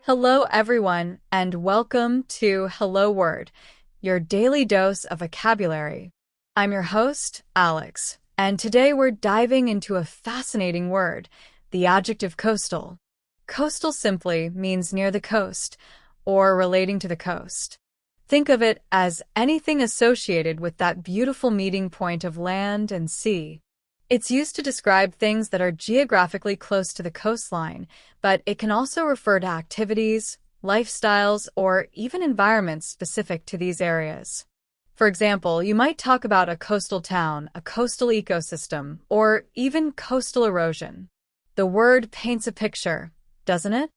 Hello, everyone, and welcome to Hello Word, your daily dose of vocabulary. I'm your host, Alex, and today we're diving into a fascinating word, the adjective coastal. Coastal simply means near the coast or relating to the coast. Think of it as anything associated with that beautiful meeting point of land and sea. It's used to describe things that are geographically close to the coastline, but it can also refer to activities, lifestyles, or even environments specific to these areas. For example, you might talk about a coastal town, a coastal ecosystem, or even coastal erosion. The word paints a picture, doesn't it?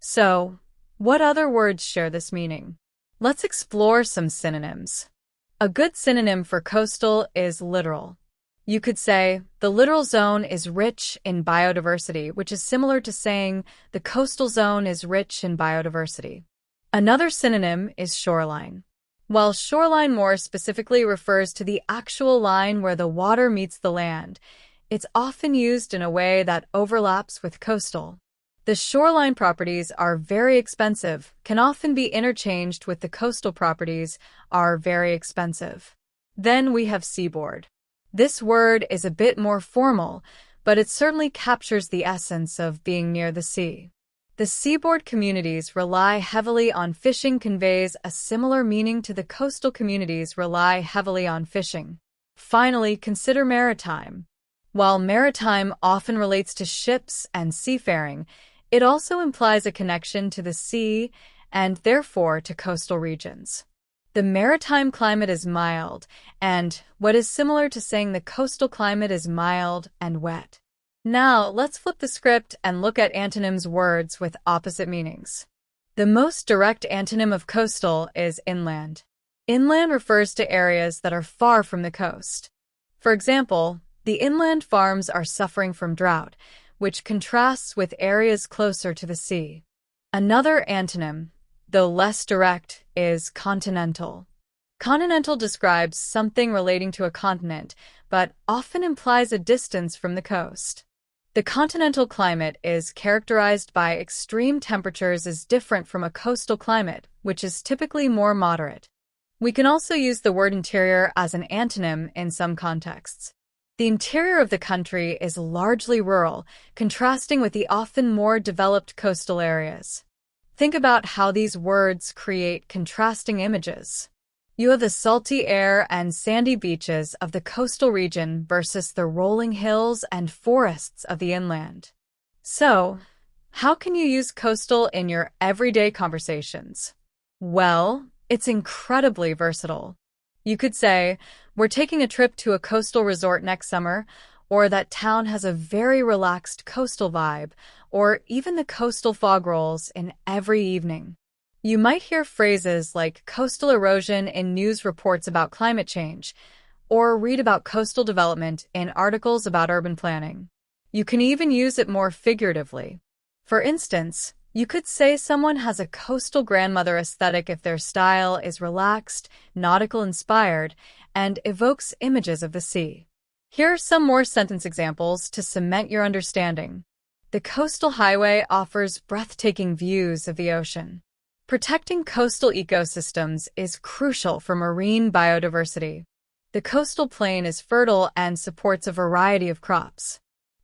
So, what other words share this meaning? Let's explore some synonyms. A good synonym for coastal is littoral. You could say, the littoral zone is rich in biodiversity, which is similar to saying the coastal zone is rich in biodiversity. Another synonym is shoreline. While shoreline more specifically refers to the actual line where the water meets the land, it's often used in a way that overlaps with coastal. The shoreline properties are very expensive, can often be interchanged with the coastal properties are very expensive. Then we have seaboard. This word is a bit more formal, but it certainly captures the essence of being near the sea. The seaboard communities rely heavily on fishing conveys a similar meaning to the coastal communities rely heavily on fishing. Finally, consider maritime. While maritime often relates to ships and seafaring, it also implies a connection to the sea and therefore to coastal regions. The maritime climate is mild, and what is similar to saying the coastal climate is mild and wet. Now, let's flip the script and look at antonyms words with opposite meanings. The most direct antonym of coastal is inland. Inland refers to areas that are far from the coast. For example, the inland farms are suffering from drought, which contrasts with areas closer to the sea. Another antonym, though less direct, is continental. Continental describes something relating to a continent, but often implies a distance from the coast. The continental climate is characterized by extreme temperatures as different from a coastal climate, which is typically more moderate. We can also use the word interior as an antonym in some contexts. The interior of the country is largely rural, contrasting with the often more developed coastal areas. Think about how these words create contrasting images. You have the salty air and sandy beaches of the coastal region versus the rolling hills and forests of the inland. So, how can you use coastal in your everyday conversations? Well, it's incredibly versatile. You could say, we're taking a trip to a coastal resort next summer, or that town has a very relaxed coastal vibe, or even the coastal fog rolls in every evening. You might hear phrases like coastal erosion in news reports about climate change, or read about coastal development in articles about urban planning. You can even use it more figuratively. For instance, you could say someone has a coastal grandmother aesthetic if their style is relaxed, nautical-inspired, and evokes images of the sea. Here are some more sentence examples to cement your understanding. The coastal highway offers breathtaking views of the ocean. Protecting coastal ecosystems is crucial for marine biodiversity. The coastal plain is fertile and supports a variety of crops.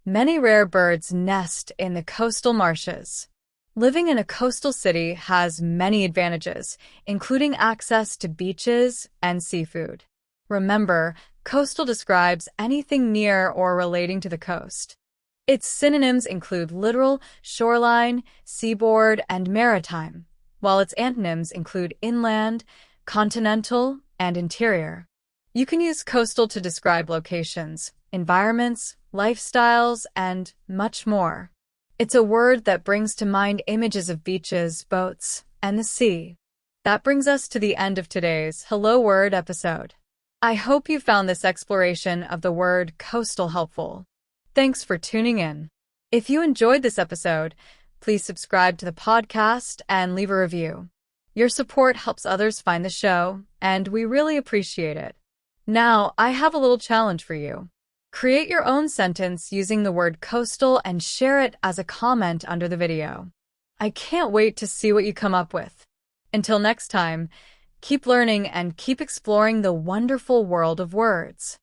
Many rare birds nest in the coastal marshes. Living in a coastal city has many advantages, including access to beaches and seafood. Remember, coastal describes anything near or relating to the coast. Its synonyms include littoral, shoreline, seaboard, and maritime, while its antonyms include inland, continental, and interior. You can use coastal to describe locations, environments, lifestyles, and much more. It's a word that brings to mind images of beaches, boats, and the sea. That brings us to the end of today's Hello Word episode. I hope you found this exploration of the word coastal helpful. Thanks for tuning in. If you enjoyed this episode, please subscribe to the podcast and leave a review. Your support helps others find the show, and we really appreciate it. Now, I have a little challenge for you. Create your own sentence using the word coastal and share it as a comment under the video. I can't wait to see what you come up with. Until next time, keep learning and keep exploring the wonderful world of words.